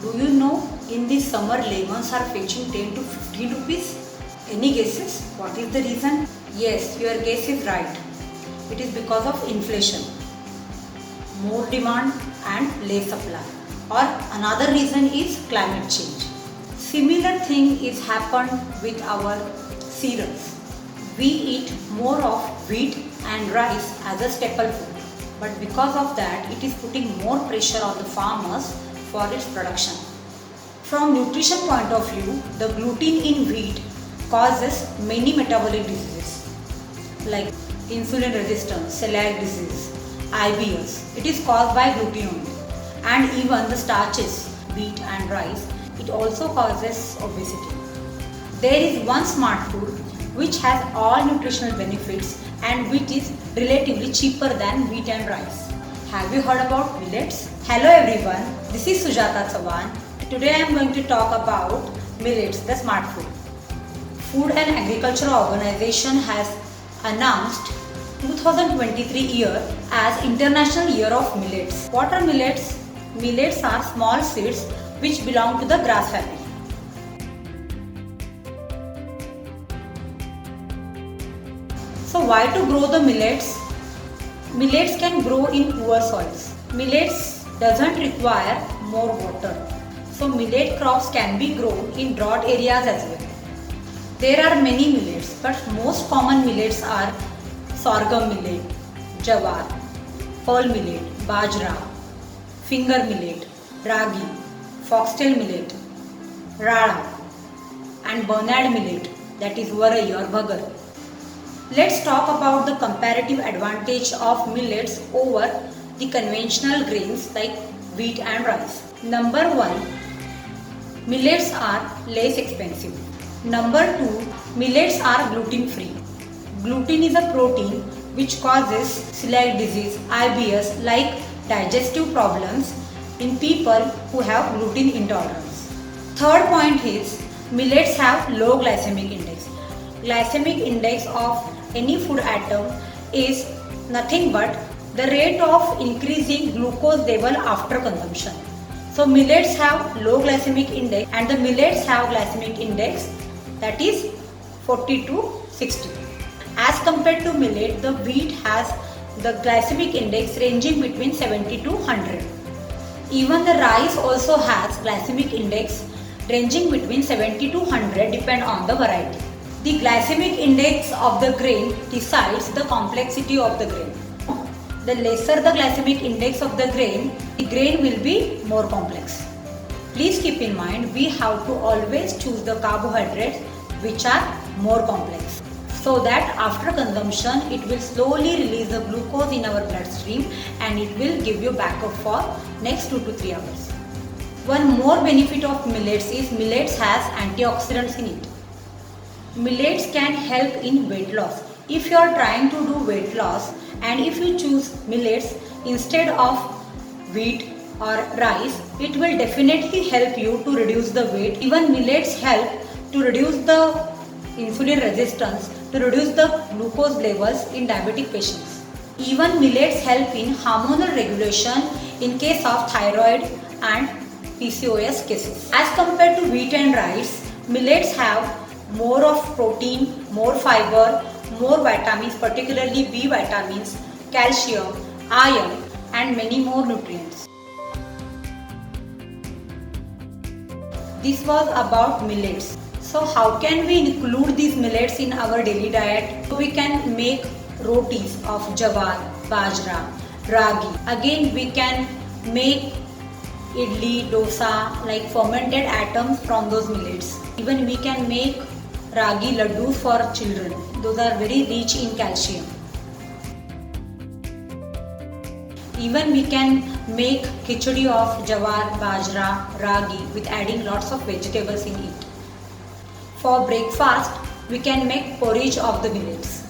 Do you know in this summer lemons are fetching 10 to 15 rupees? Any guesses? What is the reason? Yes, your guess is right. It is because of inflation. More demand and less supply. Or another reason is climate change. Similar thing is happened with our cereals. We eat more of wheat and rice as a staple food. But because of that, it is putting more pressure on the farmers for its production. From nutrition point of view, the gluten in wheat causes many metabolic diseases like insulin resistance, celiac disease, IBS. It is caused by gluten only. And even the starches, wheat and rice, it also causes obesity. There is one smart food which has all nutritional benefits and which is relatively cheaper than wheat and rice. Have you heard about millets? Hello everyone, this is Sujata Chavan. Today I am going to talk about millets, the smart food. Food and Agriculture Organization has announced 2023 year as International Year of Millets. What are millets? Millets are small seeds which belong to the grass family. So why to grow the millets? Millets can grow in poor soils. Millets doesn't require more water. So millet crops can be grown in drought areas as well. There are many millets, but most common millets are sorghum millet, jawar, pearl millet, bajra, finger millet, ragi, foxtail millet, rala, and Barnyard millet, that is varai or bhagar. Let's talk about the comparative advantage of millets over the conventional grains like wheat and rice. Number 1, millets are less expensive. Number 2, millets are gluten free. Gluten is a protein which causes celiac disease, IBS, like digestive problems in people who have gluten intolerance. Third point is millets have low glycemic index. Glycemic index of any food atom is nothing but the rate of increasing glucose level after consumption. So millets have low glycemic index and the millets have glycemic index that is 40 to 60. As compared to millet, the wheat has the glycemic index ranging between 70 to 100. Even the rice also has glycemic index ranging between 70 to 100 depend on the variety. The glycemic index of the grain decides the complexity of the grain. The lesser the glycemic index of the grain will be more complex. Please keep in mind we have to always choose the carbohydrates which are more complex, so that after consumption it will slowly release the glucose in our bloodstream and it will give you backup for next 2 to 3 hours. One more benefit of millets is millets has antioxidants in it. Millets can help in weight loss. If you are trying to do weight loss and if you choose millets instead of wheat or rice, it will definitely help you to reduce the weight. Even millets help to reduce the insulin resistance, to reduce the glucose levels in diabetic patients. Even millets help in hormonal regulation in case of thyroid and PCOS cases. As compared to wheat and rice, millets have more of protein, more fiber, more vitamins, particularly B vitamins, calcium, iron, and many more nutrients. This was about millets. So how can we include these millets in our daily diet? So we can make rotis of jawar, bajra, ragi. Again we can make idli, dosa, like fermented atoms from those millets. Even we can make ragi laddus for children. Those are very rich in calcium. Even we can make khichdi of jawar, bajra, ragi with adding lots of vegetables in it. For breakfast, we can make porridge of the millets.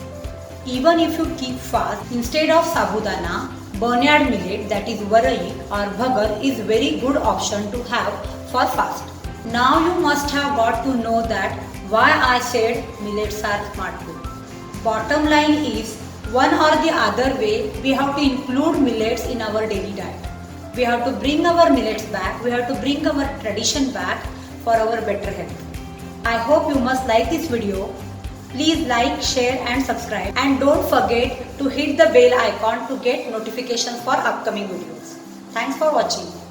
Even if you keep fast, instead of sabudana, Barnyard millet, that is varai or bhagar, is very good option to have for fast. Now you must have got to know that why I said millets are smart food. Bottom line is, one or the other way, we have to include millets in our daily diet. We have to bring our millets back. We have to bring our tradition back for our better health. I hope you must like this video. Please like, share and subscribe, and don't forget to hit the bell icon to get notifications for upcoming videos. Thanks for watching.